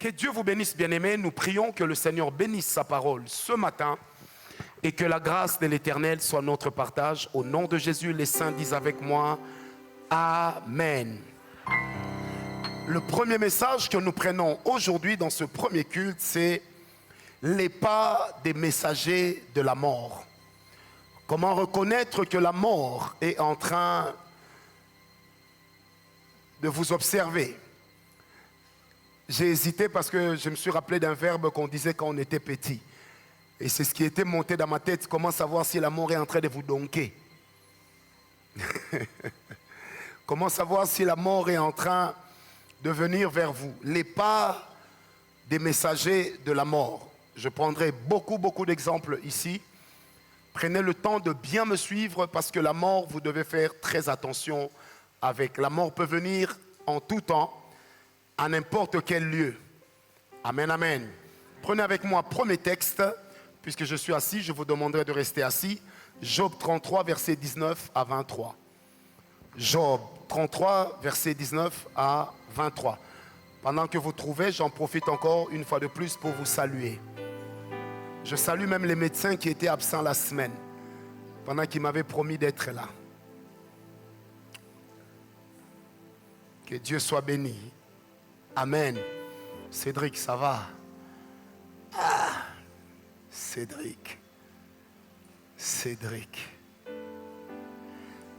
Que Dieu vous bénisse, bien-aimés. Nous prions que le Seigneur bénisse sa parole ce matin et que la grâce de l'Éternel soit notre partage. Au nom de Jésus, les saints disent avec moi, Amen. Le premier message que nous prenons aujourd'hui dans ce premier culte, c'est les pas des messagers de la mort. Comment reconnaître que la mort est en train de vous observer? J'ai hésité parce que je me suis rappelé d'un verbe qu'on disait quand on était petit. Et c'est ce qui était monté dans ma tête. Comment savoir si la mort est en train de vous donker? Comment savoir si la mort est en train de venir vers vous? Les pas des messagers de la mort. Je prendrai beaucoup d'exemples ici. Prenez le temps de bien me suivre parce que la mort, vous devez faire très attention avec. La mort peut venir en tout temps, à n'importe quel lieu. Amen, amen. Prenez avec moi premier texte. Puisque je suis assis, je vous demanderai de rester assis. Job 33, versets 19 à 23. Job 33, versets 19 à 23. Pendant que vous trouvez, j'en profite encore une fois de plus pour vous saluer. Je salue même les médecins qui étaient absents la semaine, pendant qu'ils m'avaient promis d'être là. Que Dieu soit béni. Amen. Cédric, ça va? Cédric.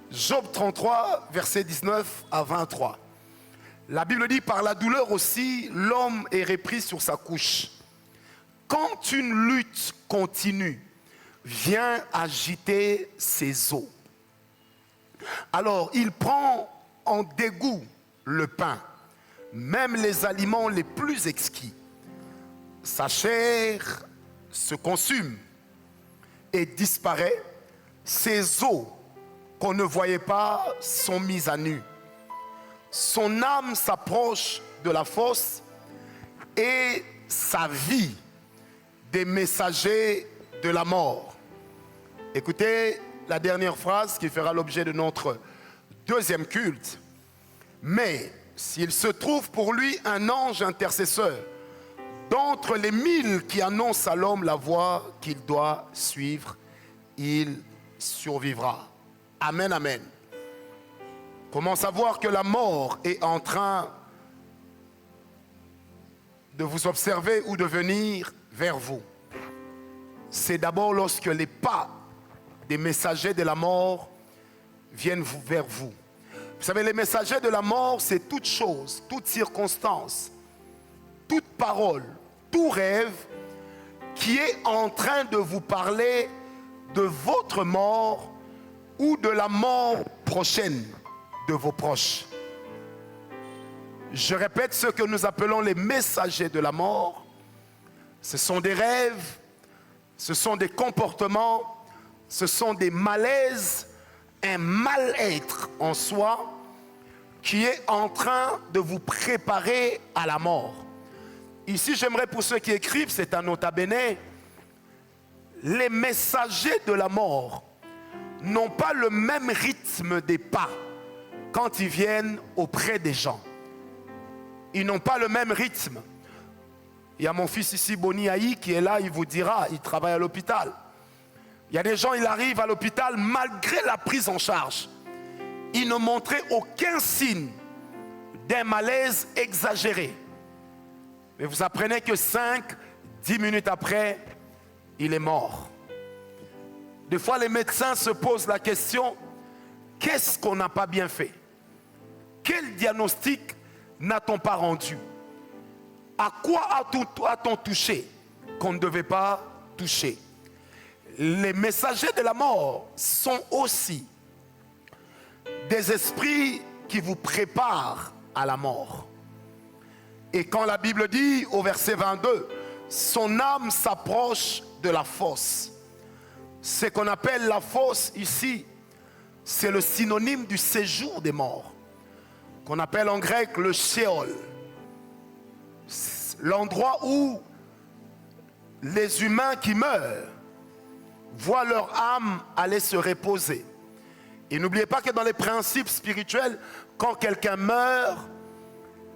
Job 33, versets 19 à 23. La Bible dit, par la douleur aussi, l'homme est repris sur sa couche. Quand une lutte continue vient agiter ses os, alors il prend en dégoût le pain, même les aliments les plus exquis. Sa chair se consume et disparaît. Ses os qu'on ne voyait pas sont mis à nu. Son âme s'approche de la fosse et sa vie des messagers de la mort. Écoutez la dernière phrase qui fera l'objet de notre deuxième culte. Mais s'il se trouve pour lui un ange intercesseur d'entre les 1000 qui annoncent à l'homme la voie qu'il doit suivre, il survivra. Amen, amen. Comment savoir que la mort est en train de vous observer ou de venir vers vous? C'est d'abord lorsque les pas des messagers de la mort viennent vers vous. Vous savez, les messagers de la mort, c'est toute chose, toute circonstance, toute parole, tout rêve qui est en train de vous parler de votre mort ou de la mort prochaine de vos proches. Je répète, ce que nous appelons les messagers de la mort, ce sont des rêves, ce sont des comportements, ce sont des malaises, un mal-être en soi qui est en train de vous préparer à la mort. Ici, j'aimerais pour ceux qui écrivent, c'est un nota bene, les messagers de la mort n'ont pas le même rythme des pas quand ils viennent auprès des gens. Ils n'ont pas le même rythme. Il y a mon fils ici, Boni Aïe, qui est là, il vous dira, il travaille à l'hôpital. Il y a des gens, ils arrivent à l'hôpital malgré la prise en charge. Ils ne montraient aucun signe d'un malaise exagéré. Mais vous apprenez que 5-10 minutes après, il est mort. Des fois, les médecins se posent la question, qu'est-ce qu'on n'a pas bien fait? Quel diagnostic n'a-t-on pas rendu? À quoi a-t-on touché qu'on ne devait pas toucher? Les messagers de la mort sont aussi des esprits qui vous préparent à la mort. Et quand la Bible dit au verset 22, son âme s'approche de la fosse. Ce qu'on appelle la fosse ici, c'est le synonyme du séjour des morts, qu'on appelle en grec le Sheol. L'endroit où les humains qui meurent voient leur âme aller se reposer. Et n'oubliez pas que dans les principes spirituels, quand quelqu'un meurt,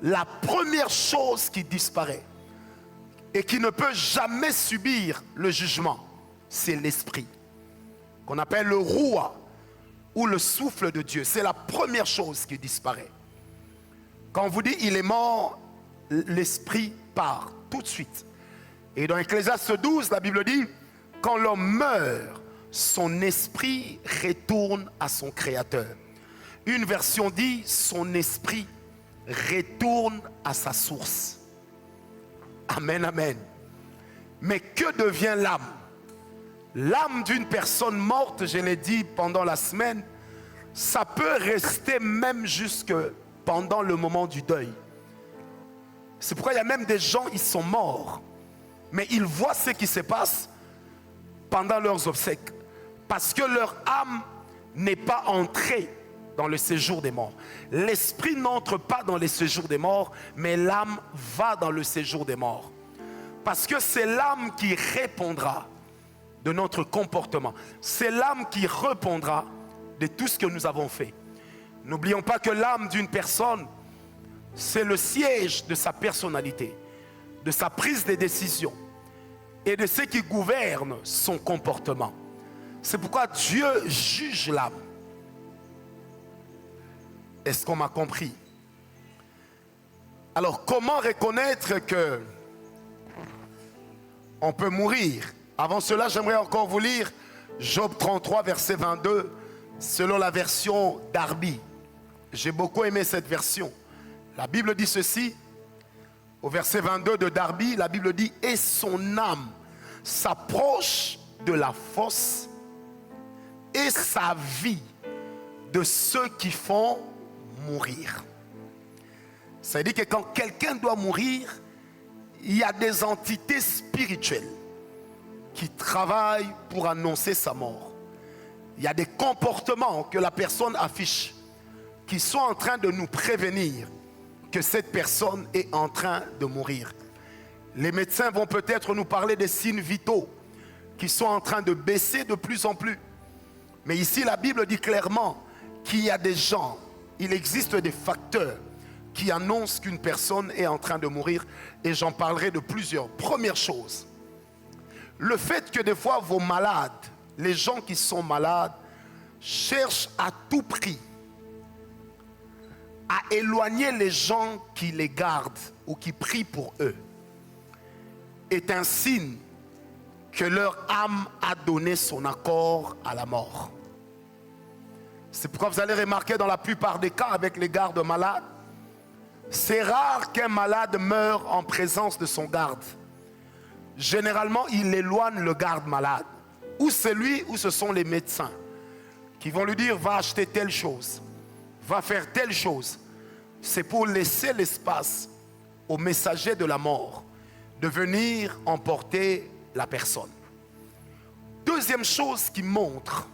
la première chose qui disparaît, et qui ne peut jamais subir le jugement, c'est l'esprit, qu'on appelle le Roua, ou le souffle de Dieu. C'est la première chose qui disparaît. Quand on vous dit il est mort, l'esprit part tout de suite. Et dans Ecclésiaste 12, la Bible dit, quand l'homme meurt, son esprit retourne à son Créateur. Une version dit, son esprit retourne à sa source. Amen, amen. Mais que devient l'âme? L'âme d'une personne morte, je l'ai dit pendant la semaine, ça peut rester même jusque pendant le moment du deuil. C'est pourquoi il y a même des gens, ils sont morts, mais ils voient ce qui se passe pendant leurs obsèques, parce que leur âme n'est pas entrée dans le séjour des morts. L'esprit n'entre pas dans le séjour des morts, mais l'âme va dans le séjour des morts. Parce que c'est l'âme qui répondra de notre comportement. C'est l'âme qui répondra de tout ce que nous avons fait. N'oublions pas que l'âme d'une personne, c'est le siège de sa personnalité, de sa prise de décision et de ce qui gouverne son comportement. C'est pourquoi Dieu juge l'âme. Est-ce qu'on m'a compris? Alors, comment reconnaître que on peut mourir? Avant cela, j'aimerais encore vous lire Job 33, verset 22, selon la version Darby. J'ai beaucoup aimé cette version. La Bible dit ceci, au verset 22 de Darby, la Bible dit « Et son âme s'approche de la fosse et sa vie de ceux qui font mourir. » Ça veut dire que quand quelqu'un doit mourir, il y a des entités spirituelles qui travaillent pour annoncer sa mort. Il y a des comportements que la personne affiche qui sont en train de nous prévenir que cette personne est en train de mourir. Les médecins vont peut-être nous parler des signes vitaux qui sont en train de baisser de plus en plus. Mais ici, la Bible dit clairement qu'il y a des gens, il existe des facteurs qui annoncent qu'une personne est en train de mourir. Et j'en parlerai de plusieurs. Première chose, le fait que des fois vos malades, les gens qui sont malades, cherchent à tout prix à éloigner les gens qui les gardent ou qui prient pour eux, est un signe que leur âme a donné son accord à la mort. C'est pourquoi vous allez remarquer dans la plupart des cas avec les gardes malades, c'est rare qu'un malade meure en présence de son garde. Généralement, il éloigne le garde malade. Ou c'est lui ou ce sont les médecins qui vont lui dire va acheter telle chose, va faire telle chose. C'est pour laisser l'espace au messager de la mort de venir emporter la personne. Deuxième chose qui montre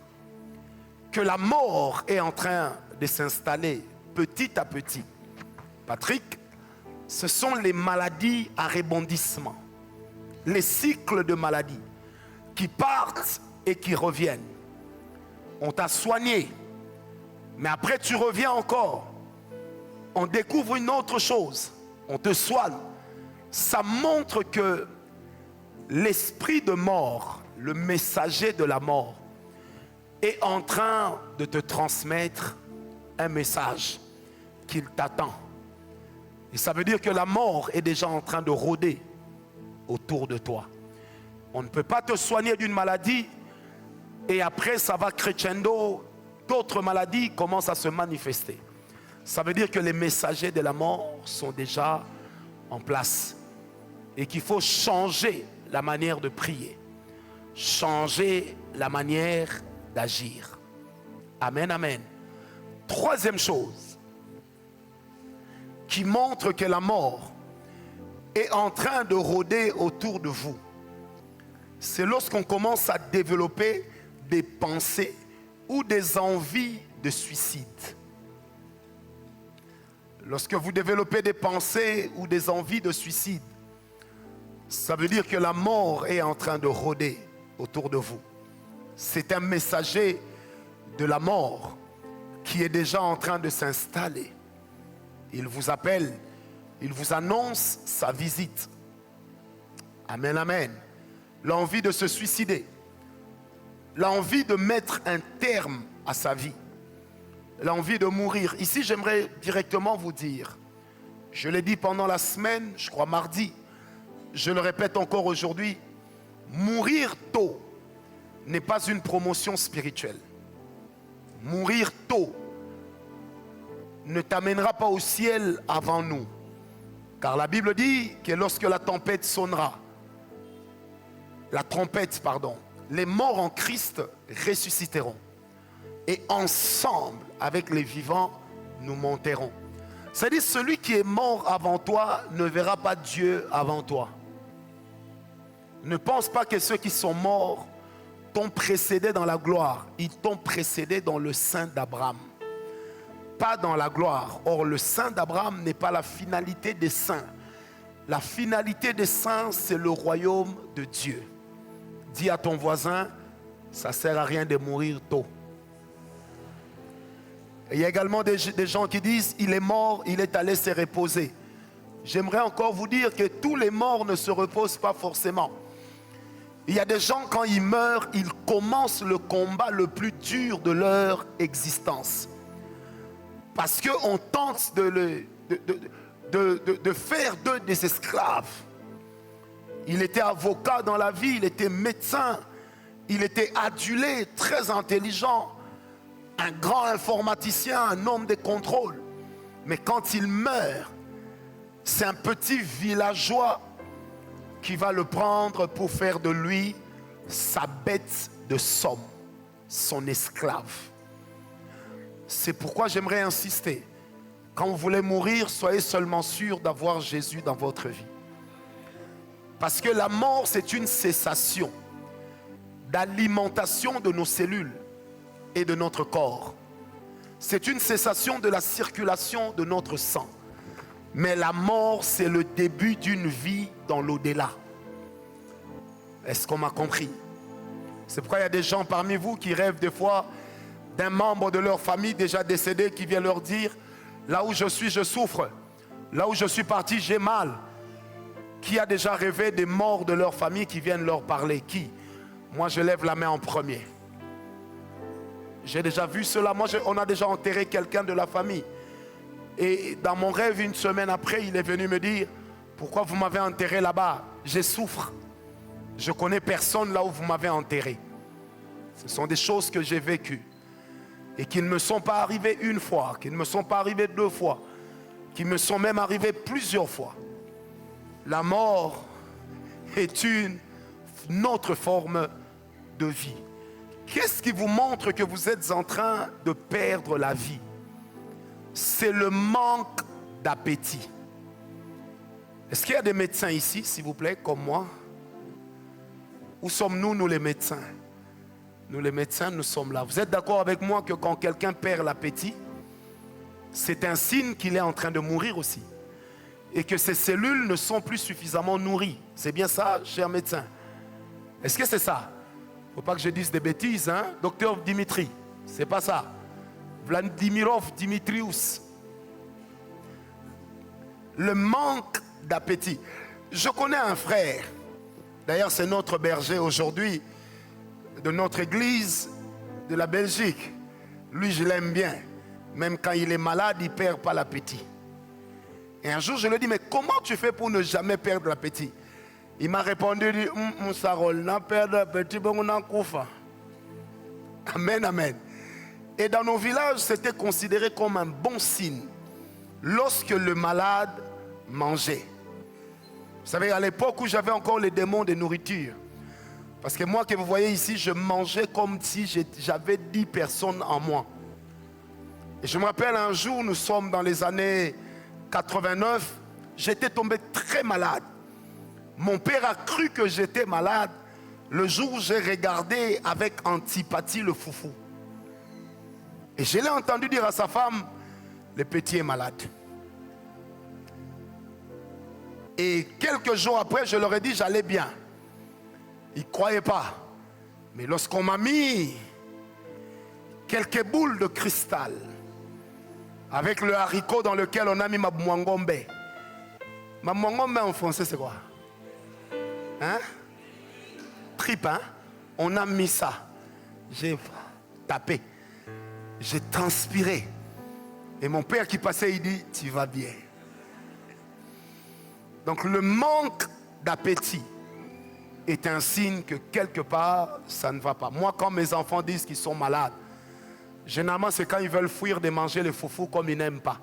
que la mort est en train de s'installer petit à petit, Patrick, ce sont les maladies à rebondissement, les cycles de maladies qui partent et qui reviennent. On t'a soigné, mais après tu reviens encore. On découvre une autre chose, on te soigne. Ça montre que l'esprit de mort, le messager de la mort, est en train de te transmettre un message qu'il t'attend. Et ça veut dire que la mort est déjà en train de rôder autour de toi. On ne peut pas te soigner d'une maladie et après ça va crescendo, d'autres maladies commencent à se manifester. Ça veut dire que les messagers de la mort sont déjà en place et qu'il faut changer la manière de prier, changer la manière d'agir. Amen, amen. Troisième chose qui montre que la mort est en train de rôder autour de vous, c'est lorsqu'on commence à développer des pensées ou des envies de suicide. Lorsque vous développez des pensées ou des envies de suicide, ça veut dire que la mort est en train de rôder autour de vous. C'est un messager de la mort qui est déjà en train de s'installer. Il vous appelle, il vous annonce sa visite. Amen, amen. L'envie de se suicider. L'envie de mettre un terme à sa vie. L'envie de mourir. Ici, j'aimerais directement vous dire, je l'ai dit pendant la semaine, je crois mardi, je le répète encore aujourd'hui, mourir tôt n'est pas une promotion spirituelle. Mourir tôt ne t'amènera pas au ciel avant nous. Car la Bible dit que lorsque la tempête sonnera, la trompette, pardon, les morts en Christ ressusciteront. Et ensemble, avec les vivants, nous monterons. C'est-à-dire, celui qui est mort avant toi ne verra pas Dieu avant toi. Ne pense pas que ceux qui sont morts t'ont précédé dans la gloire. Ils t'ont précédé dans le sein d'Abraham. Pas dans la gloire. Or, le sein d'Abraham n'est pas la finalité des saints. La finalité des saints, c'est le royaume de Dieu. Dis à ton voisin, ça ne sert à rien de mourir tôt. Et il y a également des gens qui disent, il est mort, il est allé se reposer. J'aimerais encore vous dire que tous les morts ne se reposent pas forcément. Il y a des gens, quand ils meurent, ils commencent le combat le plus dur de leur existence. Parce qu'on tente de faire d'eux des esclaves. Il était avocat dans la vie, il était médecin, il était adulé, très intelligent, un grand informaticien, un homme de contrôle. Mais quand il meurt, c'est un petit villageois qui va le prendre pour faire de lui sa bête de somme, son esclave. C'est pourquoi j'aimerais insister. Quand vous voulez mourir, soyez seulement sûr d'avoir Jésus dans votre vie. Parce que la mort, c'est une cessation d'alimentation de nos cellules et de notre corps. C'est une cessation de la circulation de notre sang. Mais la mort, c'est le début d'une vie dans l'au-delà. Est-ce qu'on m'a compris? C'est pourquoi il y a des gens parmi vous qui rêvent des fois d'un membre de leur famille déjà décédé qui vient leur dire, là où je suis, je souffre. Là où je suis parti, j'ai mal. Qui a déjà rêvé des morts de leur famille qui viennent leur parler? Qui? Moi, je lève la main en premier. J'ai déjà vu cela. Moi, on a déjà enterré quelqu'un de la famille. Et dans mon rêve, une semaine après, il est venu me dire, pourquoi vous m'avez enterré là-bas? Je souffre. Je connais personne là où vous m'avez enterré. Ce sont des choses que j'ai vécues. Et qui ne me sont pas arrivées une fois, qui ne me sont pas arrivées deux fois, qui me sont même arrivées plusieurs fois. La mort est une autre forme de vie. Qu'est-ce qui vous montre que vous êtes en train de perdre la vie? C'est le manque d'appétit. Est-ce qu'il y a des médecins ici, s'il vous plaît, comme moi? Où sommes-nous, nous les médecins? Nous les médecins, nous sommes là. Vous êtes d'accord avec moi que quand quelqu'un perd l'appétit, c'est un signe qu'il est en train de mourir aussi. Et que ses cellules ne sont plus suffisamment nourries. C'est bien ça, cher médecin? Est-ce que c'est ça? Il ne faut pas que je dise des bêtises, hein? Docteur Dimitri, c'est pas ça. Vladimirov Dimitrius. Le manque d'appétit. Je connais un frère, d'ailleurs c'est notre berger aujourd'hui, de notre église de la Belgique. Lui, je l'aime bien. Même quand il est malade, il ne perd pas l'appétit. Et un jour, je lui ai dit, mais comment tu fais pour ne jamais perdre l'appétit? Il m'a répondu, amen, amen. Et dans nos villages, c'était considéré comme un bon signe lorsque le malade mangeait. Vous savez, à l'époque où j'avais encore les démons de nourriture, parce que moi que vous voyez ici, je mangeais comme si j'avais 10 personnes en moi. Et je me rappelle un jour, nous sommes dans les années 89, j'étais tombé très malade. Mon père a cru que j'étais malade le jour où j'ai regardé avec antipathie le foufou. Et je l'ai entendu dire à sa femme, le petit est malade. Et quelques jours après, je leur ai dit, j'allais bien. Ils ne croyaient pas. Mais lorsqu'on m'a mis quelques boules de cristal, avec le haricot dans lequel on a mis ma mwangombe. Ma mwangombe en français, c'est quoi? Hein? Trip, hein? On a mis ça. J'ai tapé. J'ai transpiré. Et mon père qui passait, il dit, tu vas bien. Donc le manque d'appétit est un signe que quelque part, ça ne va pas. Moi, quand mes enfants disent qu'ils sont malades, généralement, c'est quand ils veulent fuir de manger les foufous comme ils n'aiment pas.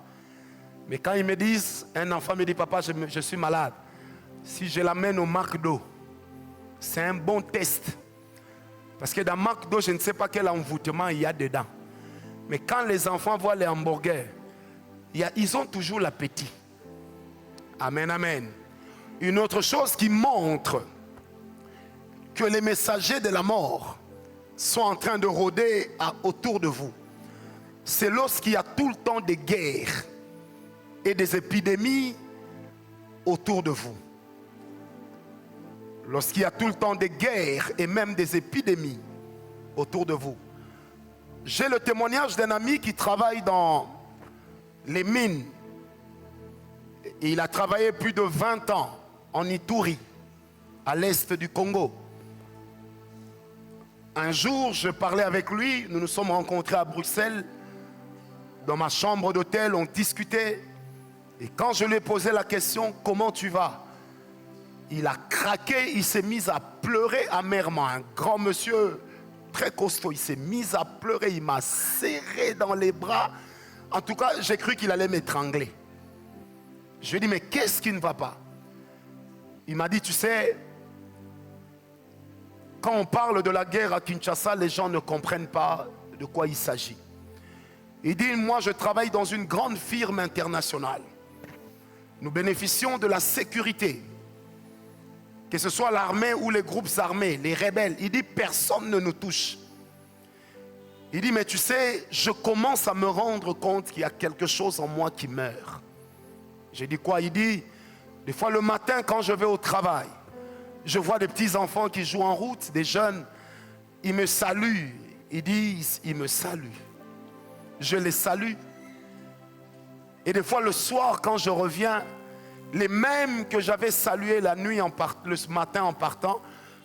Mais quand ils me disent, un enfant me dit, papa, je suis malade. Si je l'amène au McDo, c'est un bon test. Parce que dans McDo, je ne sais pas quel envoûtement il y a dedans. Mais quand les enfants voient les hamburgers, ils ont toujours l'appétit. Amen, amen. Une autre chose qui montre que les messagers de la mort sont en train de rôder autour de vous, c'est lorsqu'il y a tout le temps des guerres et des épidémies autour de vous. Lorsqu'il y a tout le temps des guerres et même des épidémies autour de vous. J'ai le témoignage d'un ami qui travaille dans les mines. Et il a travaillé plus de 20 ans en Ituri, à l'est du Congo. Un jour, je parlais avec lui, nous nous sommes rencontrés à Bruxelles, dans ma chambre d'hôtel, on discutait. Et quand je lui ai posé la question, comment tu vas? Il a craqué, il s'est mis à pleurer amèrement. Un grand monsieur, très costaud, il s'est mis à pleurer, il m'a serré dans les bras. En tout cas, j'ai cru qu'il allait m'étrangler. Je lui ai dit, mais qu'est-ce qui ne va pas? Il m'a dit, tu sais, quand on parle de la guerre à Kinshasa, les gens ne comprennent pas de quoi il s'agit. Il dit, moi je travaille dans une grande firme internationale. Nous bénéficions de la sécurité. Que ce soit l'armée ou les groupes armés, les rebelles. Il dit, personne ne nous touche. Il dit, mais tu sais, je commence à me rendre compte qu'il y a quelque chose en moi qui meurt. J'ai dit quoi? Il dit, des fois le matin quand je vais au travail, je vois des petits enfants qui jouent en route, des jeunes, ils me saluent. Ils disent, ils me saluent. Je les salue. Et des fois le soir quand je reviens, les mêmes que j'avais salués la nuit, le matin en partant,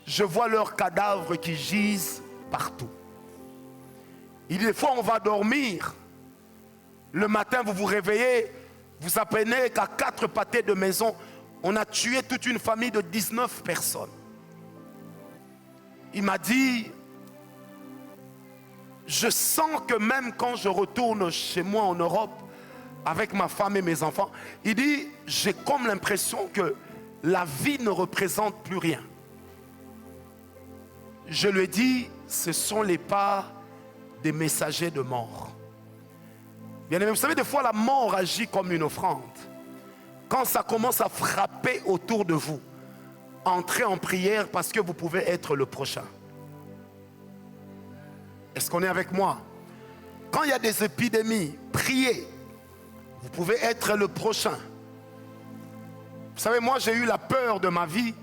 je vois leurs cadavres qui gisent partout. Il dit, des fois on va dormir, le matin vous vous réveillez, vous apprenez qu'à 4 pâtés de maison, on a tué toute une famille de 19 personnes. Il m'a dit, je sens que même quand je retourne chez moi en Europe, avec ma femme et mes enfants, il dit, j'ai comme l'impression que la vie ne représente plus rien. Je lui ai dit, ce sont les pas des messagers de mort. Bien aimé, vous savez, des fois la mort agit comme une offrande. Quand ça commence à frapper autour de vous, entrez en prière parce que vous pouvez être le prochain. Est-ce qu'on est avec moi? Quand il y a des épidémies, priez. Vous pouvez être le prochain. Vous savez, moi j'ai eu la peur de ma vie.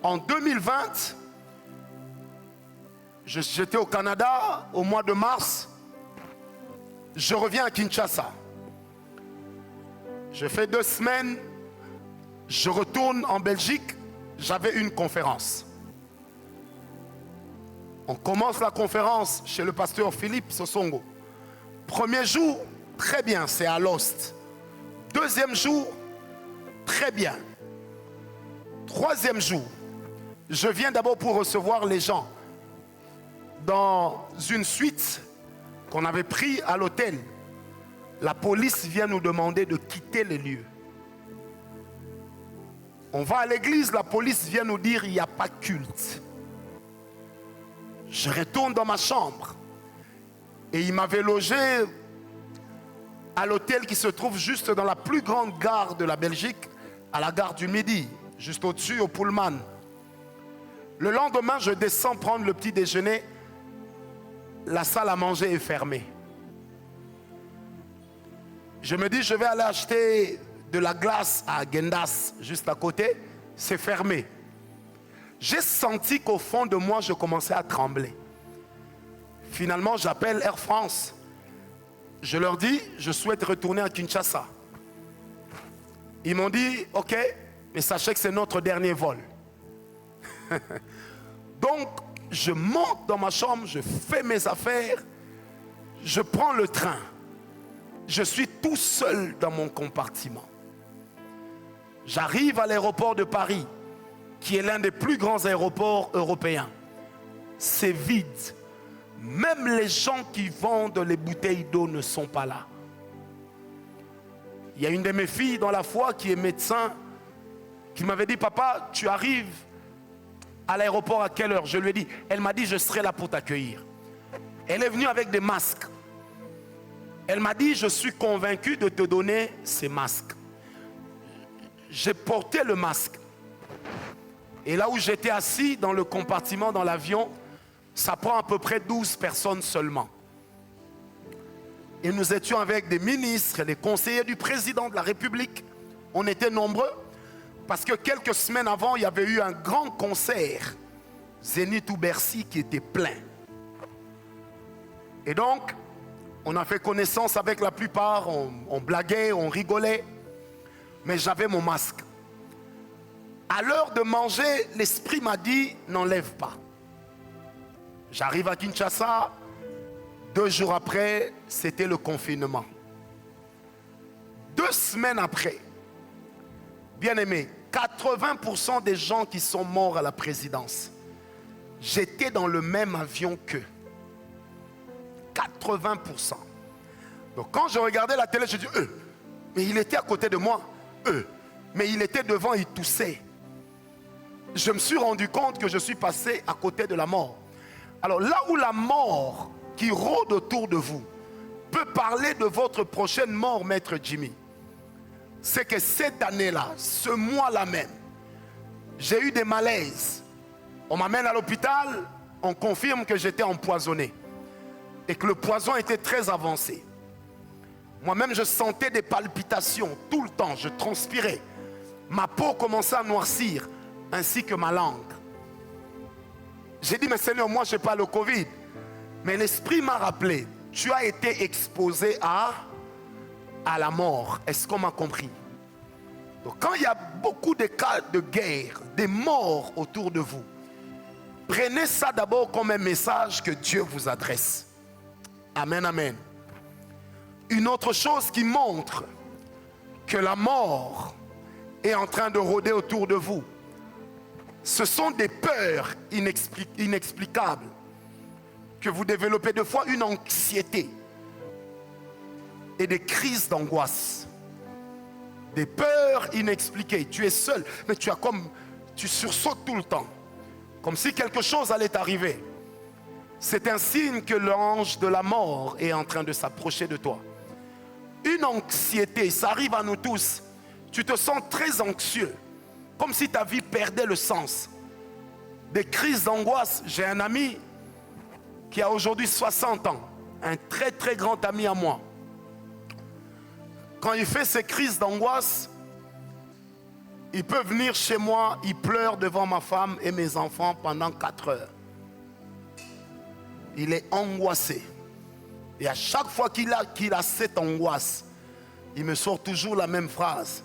En 2020, j'étais au Canada au mois de mars. Je reviens à Kinshasa. Je fais 2 semaines. Je retourne en Belgique. J'avais une conférence. On commence la conférence chez le pasteur Philippe Sosongo. Premier jour, très bien, c'est à Lost. Deuxième jour, très bien. Troisième jour, je viens d'abord pour recevoir les gens dans une suite qu'on avait pris à l'hôtel. La police vient nous demander de quitter les lieux. On va à l'église, la police vient nous dire il n'y a pas culte. Je retourne dans ma chambre et il m'avait logé à l'hôtel qui se trouve juste dans la plus grande gare de la Belgique, à la gare du Midi, juste au-dessus au Pullman. Le lendemain, je descends prendre le petit déjeuner. La salle à manger est fermée. Je me dis, je vais aller acheter de la glace à Gendas, juste à côté. C'est fermé. J'ai senti qu'au fond de moi, je commençais à trembler. Finalement, j'appelle Air France. Je leur dis, je souhaite retourner à Kinshasa. Ils m'ont dit, ok, mais sachez que c'est notre dernier vol. Donc, je monte dans ma chambre, je fais mes affaires, je prends le train. Je suis tout seul dans mon compartiment. J'arrive à l'aéroport de Paris, qui est l'un des plus grands aéroports européens. C'est vide. Même les gens qui vendent les bouteilles d'eau ne sont pas là. Il y a une de mes filles dans la foi qui est médecin, qui m'avait dit, papa, tu arrives à l'aéroport à quelle heure? Je lui ai dit, elle m'a dit, je serai là pour t'accueillir. Elle est venue avec des masques. Elle m'a dit, je suis convaincu de te donner ces masques. J'ai porté le masque. Et là où j'étais assis dans le compartiment dans l'avion, ça prend à peu près 12 personnes seulement. Et nous étions avec des ministres, des conseillers du président de la République. On était nombreux parce que quelques semaines avant, il y avait eu un grand concert, Zénith ou Bercy, qui était plein. Et donc, on a fait connaissance avec la plupart, on blaguait, on rigolait, mais j'avais mon masque. À l'heure de manger, l'esprit m'a dit, n'enlève pas. J'arrive à Kinshasa, 2 jours après, c'était le confinement. 2 semaines après, bien aimé, 80% des gens qui sont morts à la présidence, j'étais dans le même avion qu'eux. 80%. Donc quand je regardais la télé, je dis, mais il était à côté de moi. Mais il était devant, il toussait. Je me suis rendu compte que je suis passé à côté de la mort. Alors là où la mort qui rôde autour de vous peut parler de votre prochaine mort, Maître Jimmy, c'est que cette année-là, ce mois-là même, j'ai eu des malaises. On m'amène à l'hôpital, on confirme que j'étais empoisonné et que le poison était très avancé. Moi-même, je sentais des palpitations tout le temps, je transpirais. Ma peau commençait à noircir, ainsi que ma langue. J'ai dit, mais Seigneur, moi je n'ai pas le Covid. Mais l'Esprit m'a rappelé, tu as été exposé à la mort. Est-ce qu'on m'a compris? Donc quand il y a beaucoup de cas de guerre, des morts autour de vous, prenez ça d'abord comme un message que Dieu vous adresse. Amen, amen. Une autre chose qui montre que la mort est en train de rôder autour de vous, ce sont des peurs inexplicables que vous développez, des fois une anxiété et des crises d'angoisse. Des peurs inexpliquées. Tu es seul, mais tu sursautes tout le temps, comme si quelque chose allait t'arriver. C'est un signe que l'ange de la mort est en train de s'approcher de toi. Une anxiété, ça arrive à nous tous. Tu te sens très anxieux, comme si ta vie perdait le sens. Des crises d'angoisse. J'ai un ami qui a aujourd'hui 60 ans, un très très grand ami à moi. Quand il fait ces crises d'angoisse, il peut venir chez moi, il pleure devant ma femme et mes enfants pendant 4 heures. Il est angoissé. Et à chaque fois qu'il a cette angoisse, il me sort toujours la même phrase.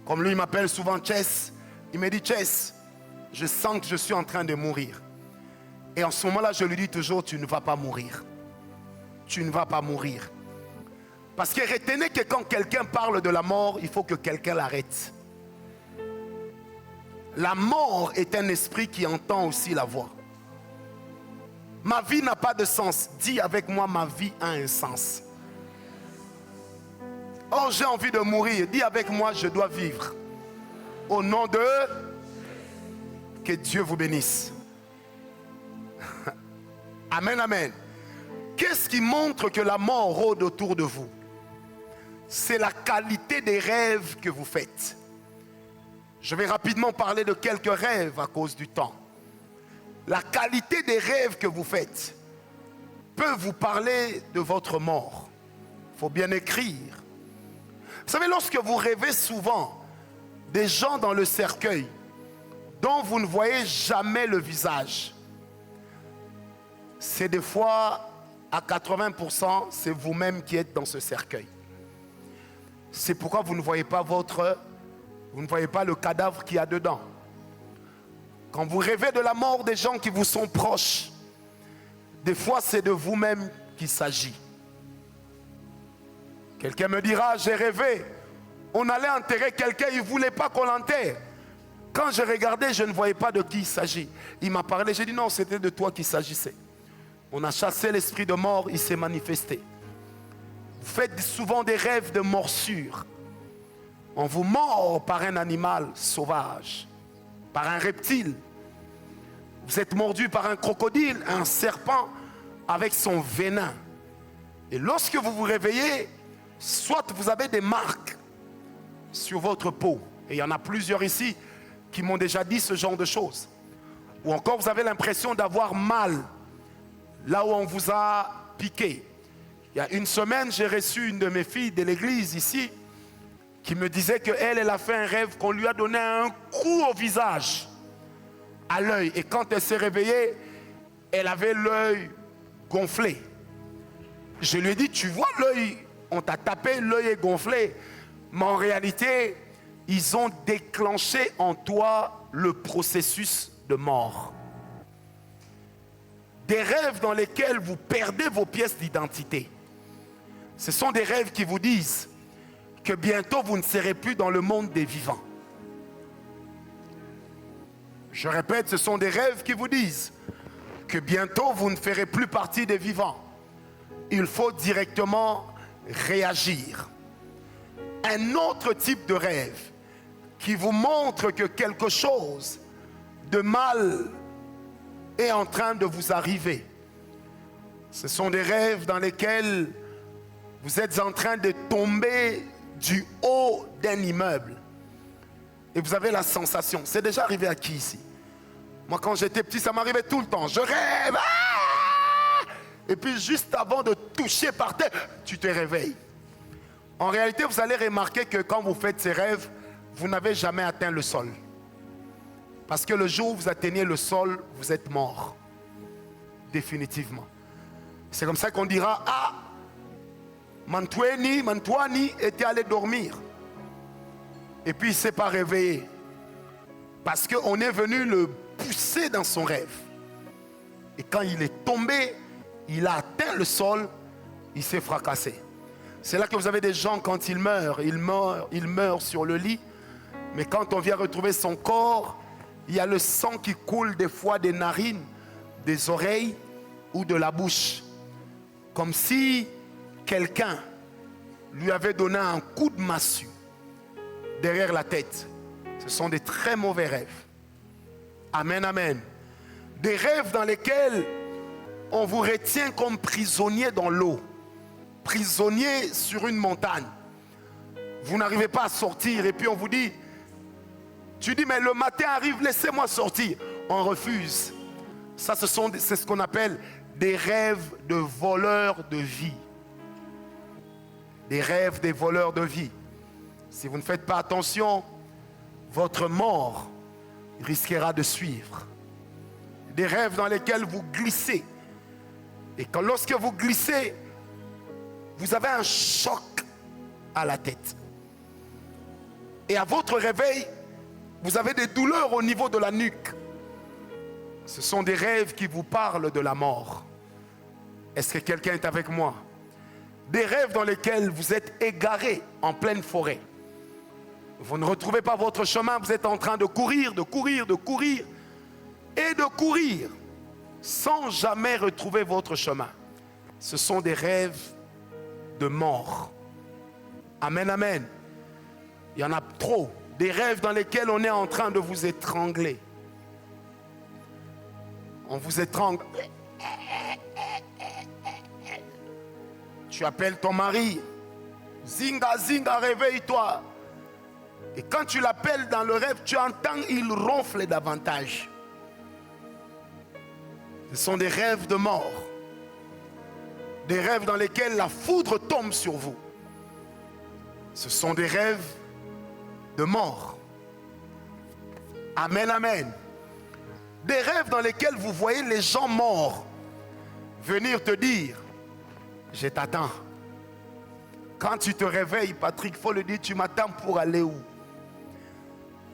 Comme lui, il m'appelle souvent Chess. Il me dit, Chess, je sens que je suis en train de mourir. Et en ce moment-là, je lui dis toujours, tu ne vas pas mourir. Tu ne vas pas mourir. Parce que retenez que quand quelqu'un parle de la mort, il faut que quelqu'un l'arrête. La mort est un esprit qui entend aussi la voix. Ma vie n'a pas de sens. Dis avec moi, ma vie a un sens. Oh, j'ai envie de mourir. Dis avec moi, je dois vivre. Au nom de... Que Dieu vous bénisse. Amen, amen. Qu'est-ce qui montre que la mort rôde autour de vous? C'est la qualité des rêves que vous faites. Je vais rapidement parler de quelques rêves à cause du temps. La qualité des rêves que vous faites peut vous parler de votre mort. Il faut bien écrire. Vous savez, lorsque vous rêvez souvent des gens dans le cercueil dont vous ne voyez jamais le visage, c'est des fois à 80%, c'est vous-même qui êtes dans ce cercueil. C'est pourquoi vous ne voyez pas le cadavre qu'il y a dedans. Quand vous rêvez de la mort des gens qui vous sont proches, des fois c'est de vous-même qu'il s'agit. Quelqu'un me dira, j'ai rêvé, on allait enterrer quelqu'un, il ne voulait pas qu'on l'enterre. Quand je regardais, je ne voyais pas de qui il s'agit. Il m'a parlé, j'ai dit non, c'était de toi qu'il s'agissait. On a chassé l'esprit de mort, il s'est manifesté. Vous faites souvent des rêves de morsure. On vous mord par un animal sauvage, par un reptile. Vous êtes mordu par un crocodile, un serpent avec son venin. Et lorsque vous vous réveillez, soit vous avez des marques sur votre peau. Et il y en a plusieurs ici qui m'ont déjà dit ce genre de choses. Ou encore vous avez l'impression d'avoir mal là où on vous a piqué. Il y a une semaine, j'ai reçu une de mes filles de l'église ici qui me disait qu'elle a fait un rêve qu'on lui a donné un coup au visage, à l'œil. Et quand elle s'est réveillée, elle avait l'œil gonflé. Je lui ai dit, tu vois l'œil, on t'a tapé, l'œil est gonflé. Mais en réalité, ils ont déclenché en toi le processus de mort. Des rêves dans lesquels vous perdez vos pièces d'identité. Ce sont des rêves qui vous disent que bientôt vous ne serez plus dans le monde des vivants. Je répète, ce sont des rêves qui vous disent que bientôt vous ne ferez plus partie des vivants. Il faut directement réagir. Un autre type de rêve qui vous montre que quelque chose de mal est en train de vous arriver. Ce sont des rêves dans lesquels vous êtes en train de tomber du haut d'un immeuble. Et vous avez la sensation, c'est déjà arrivé à qui ici? Moi quand j'étais petit, ça m'arrivait tout le temps. Je rêve, et puis juste avant de toucher par terre, tu te réveilles. En réalité, vous allez remarquer que quand vous faites ces rêves, vous n'avez jamais atteint le sol. Parce que le jour où vous atteignez le sol, vous êtes mort. Définitivement. C'est comme ça qu'on dira, ah, Mantuani était allé dormir. Et puis il ne s'est pas réveillé. Parce qu'on est venu le pousser dans son rêve. Et quand il est tombé, il a atteint le sol, il s'est fracassé. C'est là que vous avez des gens, quand ils meurent sur le lit. Mais quand on vient retrouver son corps, il y a le sang qui coule des fois des narines, des oreilles ou de la bouche. Comme si quelqu'un lui avait donné un coup de massue derrière la tête. Ce sont des très mauvais rêves. Amen, amen. Des rêves dans lesquels on vous retient comme prisonnier dans l'eau, prisonnier sur une montagne. Vous n'arrivez pas à sortir et puis on vous dit, tu dis mais le matin arrive, laissez-moi sortir. On refuse. Ça, c'est ce qu'on appelle des rêves de voleurs de vie. Des rêves des voleurs de vie. Si vous ne faites pas attention, votre mort risquera de suivre. Des rêves dans lesquels vous glissez. Et lorsque vous glissez, vous avez un choc à la tête. Et à votre réveil, vous avez des douleurs au niveau de la nuque. Ce sont des rêves qui vous parlent de la mort. Est-ce que quelqu'un est avec moi? Des rêves dans lesquels vous êtes égaré en pleine forêt. Vous ne retrouvez pas votre chemin, vous êtes en train de courir, de courir, de courir et de courir sans jamais retrouver votre chemin. Ce sont des rêves de mort. Amen, amen. Il y en a trop. Des rêves dans lesquels on est en train de vous étrangler. On vous étrangle. Tu appelles ton mari. Zinga, zinga, réveille-toi. Et quand tu l'appelles dans le rêve, tu entends, il ronfle davantage. Ce sont des rêves de mort. Des rêves dans lesquels la foudre tombe sur vous. Ce sont des rêves de mort. Amen, amen. Des rêves dans lesquels vous voyez les gens morts venir te dire, je t'attends. Quand tu te réveilles, Patrick, il faut le dire, tu m'attends pour aller où?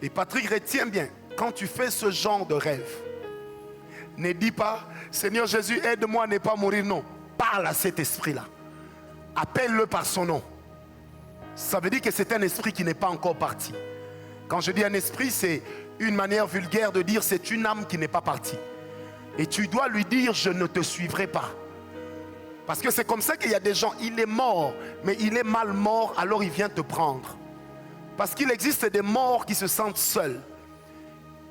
Et Patrick, retiens bien, quand tu fais ce genre de rêve, ne dis pas, Seigneur Jésus, aide-moi à ne pas mourir. Non, parle à cet esprit-là. Appelle-le par son nom. Ça veut dire que c'est un esprit qui n'est pas encore parti. Quand je dis un esprit, c'est une manière vulgaire de dire c'est une âme qui n'est pas partie. Et tu dois lui dire, je ne te suivrai pas. Parce que c'est comme ça qu'il y a des gens, il est mort, mais il est mal mort, alors il vient te prendre. Parce qu'il existe des morts qui se sentent seuls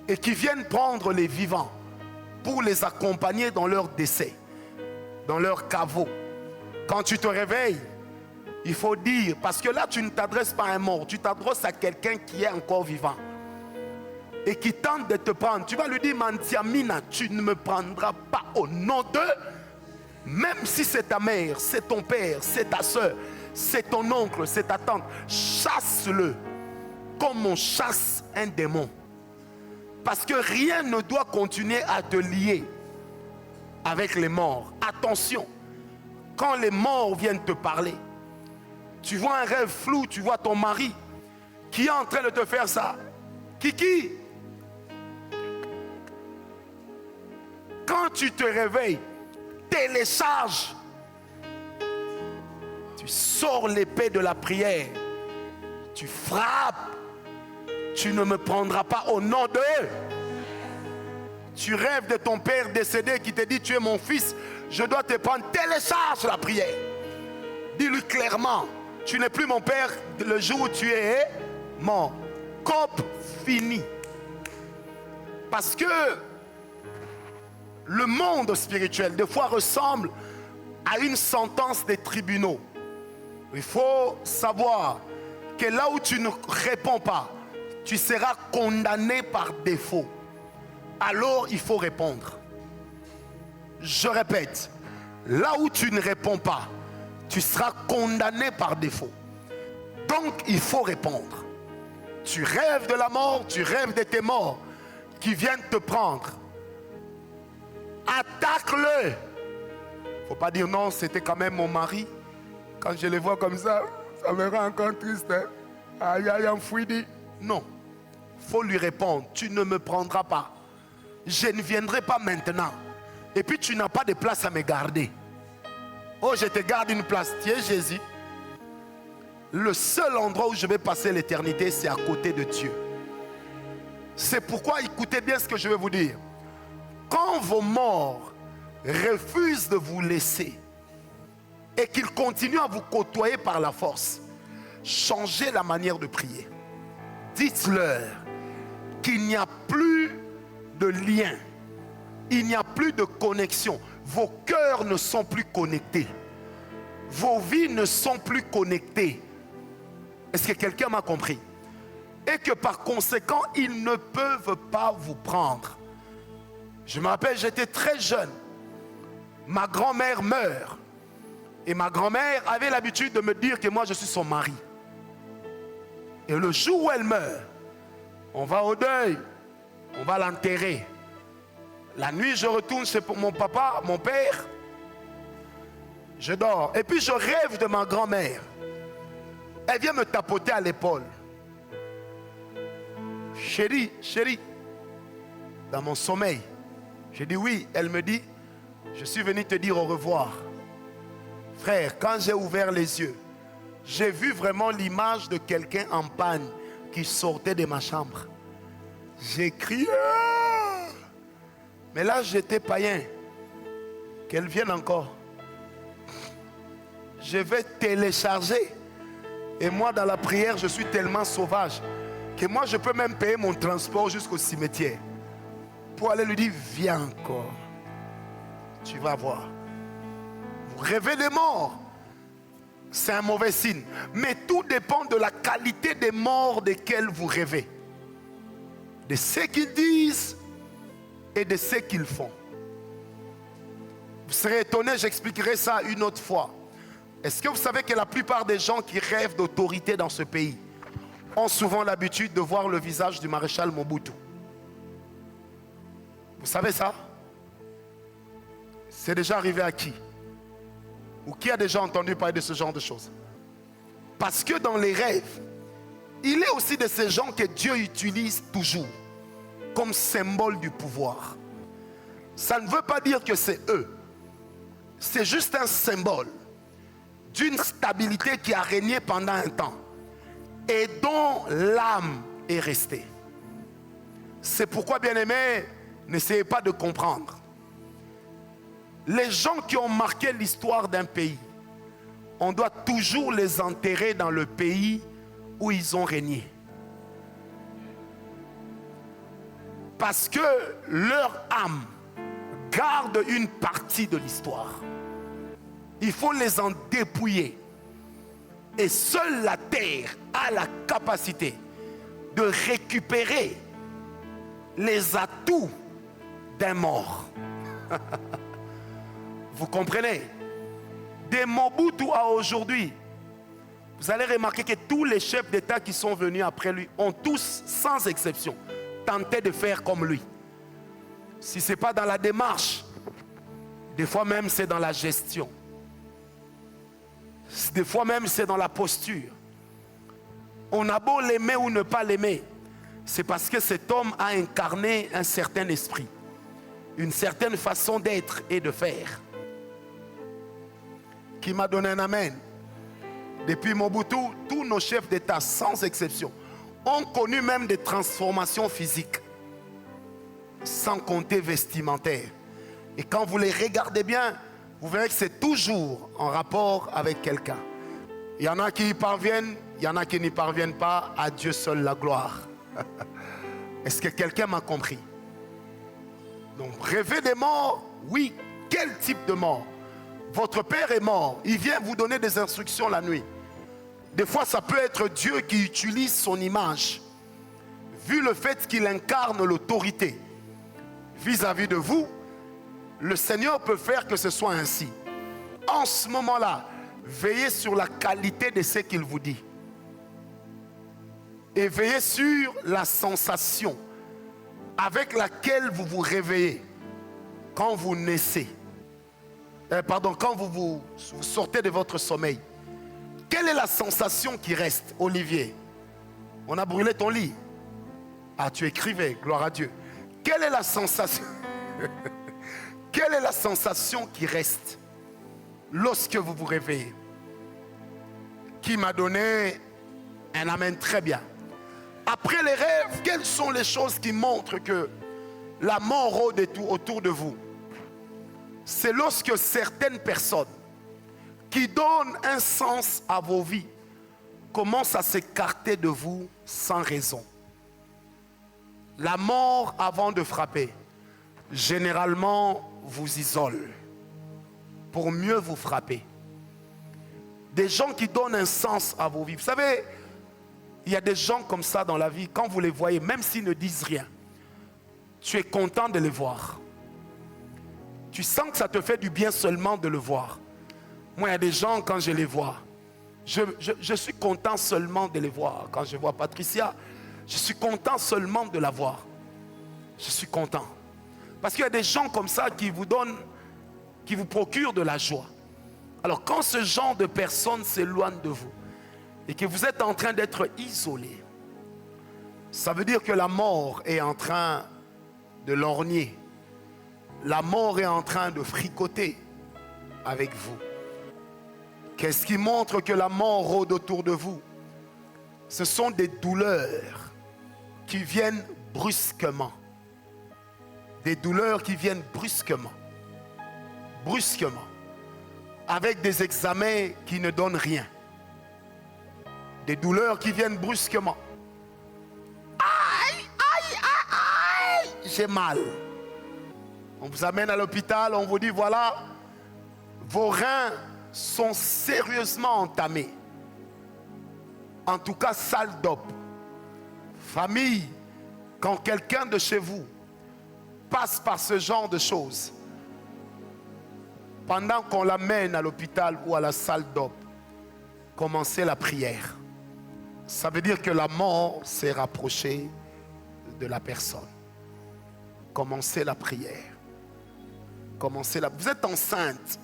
et qui viennent prendre les vivants pour les accompagner dans leur décès, dans leur caveau. Quand tu te réveilles, il faut dire, parce que là tu ne t'adresses pas à un mort, tu t'adresses à quelqu'un qui est encore vivant et qui tente de te prendre. Tu vas lui dire, Mantiamina, tu ne me prendras pas au nom de... Même si c'est ta mère, c'est ton père, c'est ta soeur, c'est ton oncle, c'est ta tante, chasse-le comme on chasse un démon. Parce que rien ne doit continuer à te lier avec les morts. Attention, quand les morts viennent te parler, tu vois un rêve flou, tu vois ton mari qui est en train de te faire ça. Kiki, quand tu te réveilles, télécharge. Tu sors l'épée de la prière. Tu frappes. Tu ne me prendras pas au nom d'eux. Tu rêves de ton père décédé qui te dit tu es mon fils, je dois te prendre. Télécharge la prière. Dis-lui clairement, tu n'es plus mon père le jour où tu es mort. Coupe fini. Parce que le monde spirituel, des fois, ressemble à une sentence des tribunaux. Il faut savoir que là où tu ne réponds pas, tu seras condamné par défaut. Alors, il faut répondre. Je répète, là où tu ne réponds pas, tu seras condamné par défaut. Donc, il faut répondre. Tu rêves de la mort, tu rêves de tes morts qui viennent te prendre. Attaque-le. Il ne faut pas dire non, c'était quand même mon mari. Quand je le vois comme ça, ça me rend encore triste. Hein? Aïe, aïe, enfoui dit. Non. Il faut lui répondre, tu ne me prendras pas. Je ne viendrai pas maintenant. Et puis tu n'as pas de place à me garder. Oh, je te garde une place. Tu es Jésus. Le seul endroit où je vais passer l'éternité, c'est à côté de Dieu. C'est pourquoi, écoutez bien ce que je vais vous dire. Quand vos morts refusent de vous laisser et qu'ils continuent à vous côtoyer par la force, changez la manière de prier. Dites-leur qu'il n'y a plus de lien, il n'y a plus de connexion. Vos cœurs ne sont plus connectés. Vos vies ne sont plus connectées. Est-ce que quelqu'un m'a compris? Et que par conséquent, ils ne peuvent pas vous prendre. Je me rappelle, j'étais très jeune. Ma grand-mère meurt. Et ma grand-mère avait l'habitude de me dire que moi je suis son mari. Et le jour où elle meurt, on va au deuil, on va l'enterrer. La nuit, je retourne chez mon papa, mon père. Je dors. Et puis je rêve de ma grand-mère. Elle vient me tapoter à l'épaule. Chérie, chérie, dans mon sommeil. Je dis oui. Elle me dit, je suis venu te dire au revoir. Frère, quand j'ai ouvert les yeux, j'ai vu vraiment l'image de quelqu'un en panne qui sortait de ma chambre. J'ai crié. Mais là, j'étais païen. Qu'elle vienne encore. Je vais télécharger. Et moi, dans la prière, je suis tellement sauvage que moi, je peux même payer mon transport jusqu'au cimetière pour aller lui dire, viens encore. Tu vas voir. Vous rêvez des morts. C'est un mauvais signe. Mais tout dépend de la qualité des morts desquels vous rêvez. De ce qu'ils disent et de ce qu'ils font. Vous serez étonné, j'expliquerai ça une autre fois. Est-ce que vous savez que la plupart des gens qui rêvent d'autorité dans ce pays ont souvent l'habitude de voir le visage du maréchal Mobutu? Vous savez ça? C'est déjà arrivé à qui? Ou qui a déjà entendu parler de ce genre de choses? Parce que dans les rêves, il est aussi de ces gens que Dieu utilise toujours comme symbole du pouvoir. Ça ne veut pas dire que c'est eux. C'est juste un symbole d'une stabilité qui a régné pendant un temps et dont l'âme est restée. C'est pourquoi, bien-aimés, n'essayez pas de comprendre. Les gens qui ont marqué l'histoire d'un pays, on doit toujours les enterrer dans le pays où ils ont régné. Parce que leur âme garde une partie de l'histoire. Il faut les en dépouiller. Et seule la terre a la capacité de récupérer les atouts d'un mort. Vous comprenez? De Mobutu à aujourd'hui, vous allez remarquer que tous les chefs d'État qui sont venus après lui ont tous, sans exception, tenté de faire comme lui. Si ce n'est pas dans la démarche, des fois même c'est dans la gestion. Des fois même c'est dans la posture. On a beau l'aimer ou ne pas l'aimer, c'est parce que cet homme a incarné un certain esprit, une certaine façon d'être et de faire. Qui m'a donné un amen. Depuis Mobutu, tous nos chefs d'État, sans exception, ont connu même des transformations physiques, sans compter vestimentaires. Et quand vous les regardez bien, vous verrez que c'est toujours en rapport avec quelqu'un. Il y en a qui y parviennent, il y en a qui n'y parviennent pas. À Dieu seul la gloire. Est-ce que quelqu'un m'a compris? Donc, rêver des morts, oui. Quel type de mort? Votre père est mort, il vient vous donner des instructions la nuit. Des fois, ça peut être Dieu qui utilise son image, vu le fait qu'il incarne l'autorité vis-à-vis de vous. Le Seigneur peut faire que ce soit ainsi. En ce moment-là, veillez sur la qualité de ce qu'il vous dit. Et veillez sur la sensation avec laquelle vous vous réveillez quand vous naissez. Quand vous sortez de votre sommeil. Quelle est la sensation qui reste, Olivier? On a brûlé ton lit. Ah, tu écrivais, gloire à Dieu. Quelle est la sensation? Quelle est la sensation qui reste lorsque vous vous réveillez? Qui m'a donné un amen très bien. Après les rêves, quelles sont les choses qui montrent que la mort rôde autour de vous? C'est lorsque certaines personnes qui donnent un sens à vos vies commencent à s'écarter de vous sans raison. La mort, avant de frapper, généralement vous isole pour mieux vous frapper. Des gens qui donnent un sens à vos vies. Vous savez, il y a des gens comme ça dans la vie, quand vous les voyez, même s'ils ne disent rien, tu es content de les voir. Tu sens que ça te fait du bien seulement de le voir. Moi, il y a des gens, quand je les vois, je suis content seulement de les voir. Quand je vois Patricia, je suis content seulement de la voir. Je suis content. Parce qu'il y a des gens comme ça qui vous donnent, qui vous procurent de la joie. Alors, quand ce genre de personnes s'éloignent de vous et que vous êtes en train d'être isolé, ça veut dire que la mort est en train de lorgner. La mort est en train de fricoter avec vous. Qu'est-ce qui montre que la mort rôde autour de vous? Ce sont des douleurs qui viennent brusquement. Des douleurs qui viennent brusquement. Brusquement. Avec des examens qui ne donnent rien. Des douleurs qui viennent brusquement. Aïe, aïe, aïe, aïe, j'ai mal. On vous amène à l'hôpital, on vous dit voilà, vos reins sont sérieusement entamés. En tout cas, sale dope. Famille, quand quelqu'un de chez vous passe par ce genre de choses, pendant qu'on l'amène à l'hôpital ou à la salle d'op, commencez la prière. Ça veut dire que la mort s'est rapprochée de la personne. Commencez la prière. Commencez la... Vous êtes enceinte.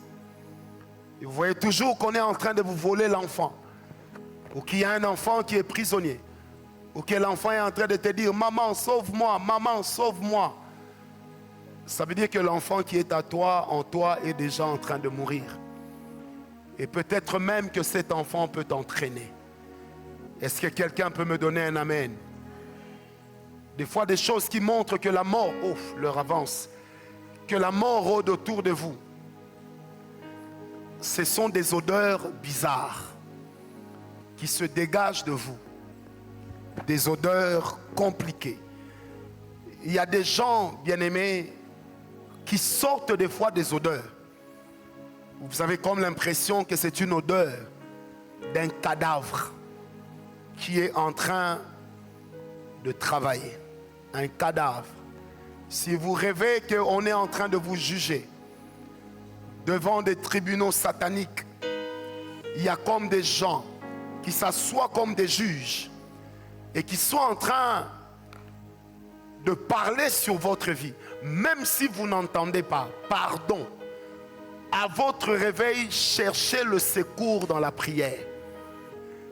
Et vous voyez toujours qu'on est en train de vous voler l'enfant. Ou qu'il y a un enfant qui est prisonnier. ou que l'enfant est en train de te dire « Maman, sauve-moi, maman, sauve-moi », ça veut dire que l'enfant qui est à toi, en toi, est déjà en train de mourir. Et peut-être même que cet enfant peut t'entraîner. Est-ce que quelqu'un peut me donner un amen? Des fois, des choses qui montrent que la mort, leur avance, que la mort rôde autour de vous. Ce sont des odeurs bizarres qui se dégagent de vous. Des odeurs compliquées. Il y a des gens, bien-aimés, qui sortent des fois des odeurs. Vous avez comme l'impression que c'est une odeur d'un cadavre qui est en train de travailler. Un cadavre. Si vous rêvez qu'on est en train de vous juger devant des tribunaux sataniques, il y a comme des gens qui s'assoient comme des juges et qui sont en train de parler sur votre vie, même si vous n'entendez pas. Pardon. À votre réveil, cherchez le secours dans la prière.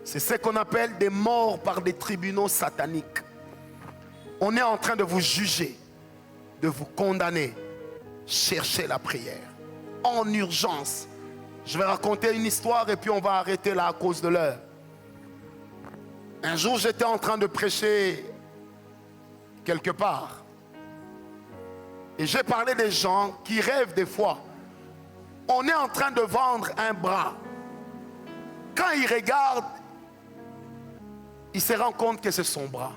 C'est ce qu'on appelle des morts par des tribunaux sataniques. On est en train de vous juger, de vous condamner. Cherchez la prière. En urgence. Je vais raconter une histoire et puis on va arrêter là à cause de l'heure. Un jour, j'étais en train de prêcher quelque part. Et j'ai parlé des gens qui rêvent des fois. On est en train de vendre un bras. Quand il regarde, il se rend compte que c'est son bras.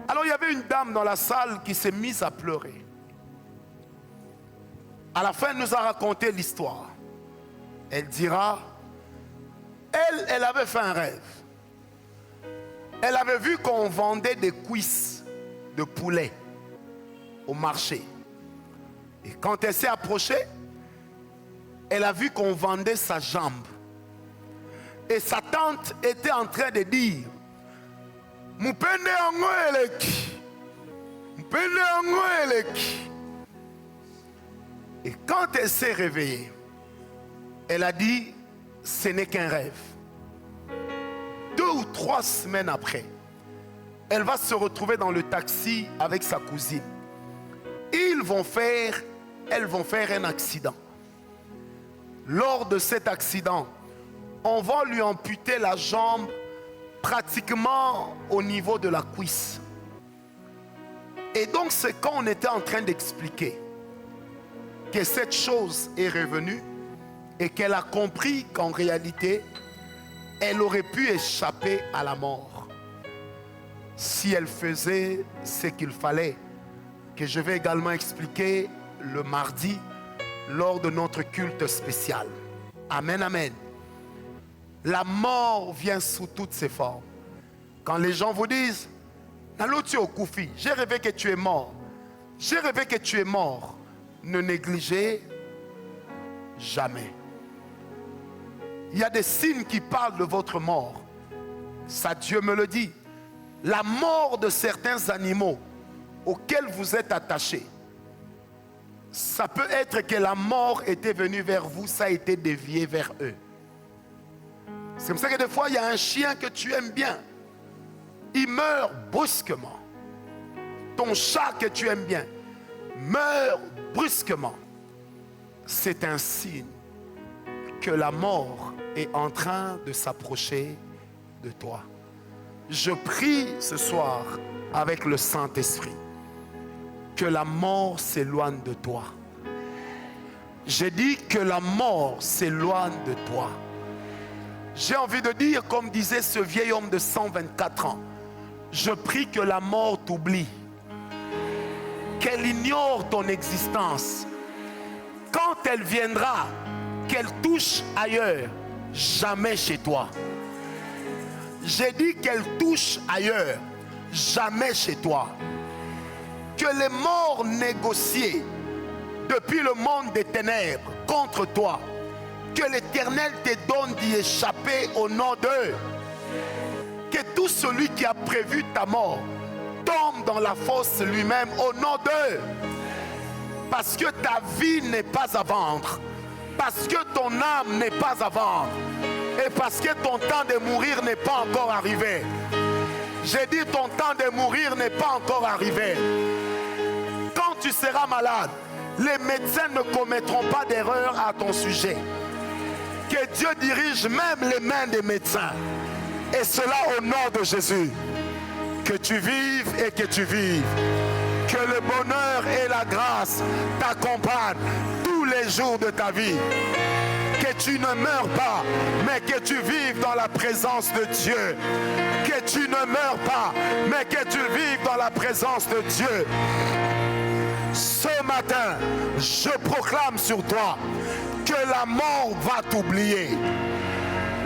Alors il y avait une dame dans la salle qui s'est mise à pleurer. À la fin, elle nous a raconté l'histoire. Elle dira, elle avait fait un rêve. Elle avait vu qu'on vendait des cuisses de poulet au marché. Et quand elle s'est approchée, elle a vu qu'on vendait sa jambe. Et sa tante était en train de dire, Mupende ango eleki. Mupende ango eleki. Et quand elle s'est réveillée, elle a dit, ce n'est qu'un rêve. 2 ou 3 semaines après, elle va se retrouver dans le taxi avec sa cousine. Elles vont faire un accident. Lors de cet accident, on va lui amputer la jambe pratiquement au niveau de la cuisse. Et donc c'est quand on était en train d'expliquer que cette chose est revenue et qu'elle a compris qu'en réalité, elle aurait pu échapper à la mort si elle faisait ce qu'il fallait, que je vais également expliquer le mardi lors de notre culte spécial. Amen, amen. La mort vient sous toutes ses formes. Quand les gens vous disent, j'ai rêvé que tu es mort. J'ai rêvé que tu es mort. Ne négligez jamais. Il y a des signes qui parlent de votre mort. Ça, Dieu me le dit. La mort de certains animaux auxquels vous êtes attachés. Ça peut être que la mort était venue vers vous, ça a été dévié vers eux. C'est comme ça que des fois, il y a un chien que tu aimes bien. Il meurt brusquement. Ton chat que tu aimes bien meurt brusquement. C'est un signe que la mort est en train de s'approcher de toi. Je prie ce soir avec le Saint-Esprit que la mort s'éloigne de toi. J'ai dit que la mort s'éloigne de toi. J'ai envie de dire, comme disait ce vieil homme de 124 ans, je prie que la mort t'oublie, qu'elle ignore ton existence. Quand elle viendra, qu'elle touche ailleurs, jamais chez toi. J'ai dit qu'elle touche ailleurs, jamais chez toi. Que les morts négociés depuis le monde des ténèbres contre toi, que l'Éternel te donne d'y échapper au nom d'eux. Que tout celui qui a prévu ta mort tombe dans la fosse lui-même au nom d'eux. Parce que ta vie n'est pas à vendre. Parce que ton âme n'est pas à vendre. Et parce que ton temps de mourir n'est pas encore arrivé. J'ai dit, ton temps de mourir n'est pas encore arrivé. Quand tu seras malade, les médecins ne commettront pas d'erreur à ton sujet. Que Dieu dirige même les mains des médecins. Et cela au nom de Jésus. Que tu vives et que tu vives. Que le bonheur et la grâce t'accompagnent tous les jours de ta vie. Que tu ne meurs pas, mais que tu vives dans la présence de Dieu. Que tu ne meurs pas, mais que tu vives dans la présence de Dieu. Ce matin, je proclame sur toi que la mort va t'oublier.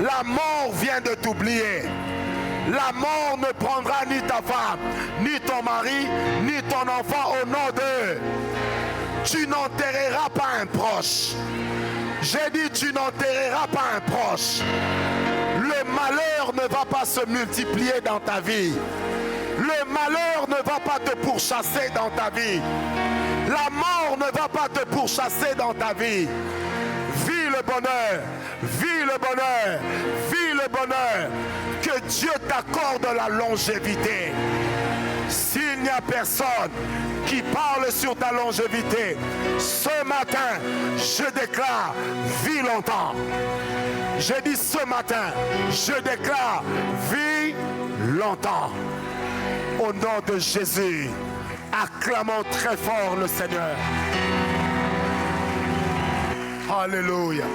La mort vient de t'oublier. La mort ne prendra ni ta femme, ni ton mari, ni ton enfant au nom d'eux. Tu n'enterreras pas un proche. J'ai dit, tu n'enterreras pas un proche. Le malheur ne va pas se multiplier dans ta vie. Le malheur ne va pas te pourchasser dans ta vie. La mort ne va pas te pourchasser dans ta vie. Vis le bonheur, vis le bonheur, vis le bonheur. Que Dieu t'accorde la longévité. S'il n'y a personne qui parle sur ta longévité, ce matin, je déclare, vis longtemps. Je dis ce matin, je déclare, vis longtemps. Au nom de Jésus, acclamons très fort le Seigneur. Alléluia.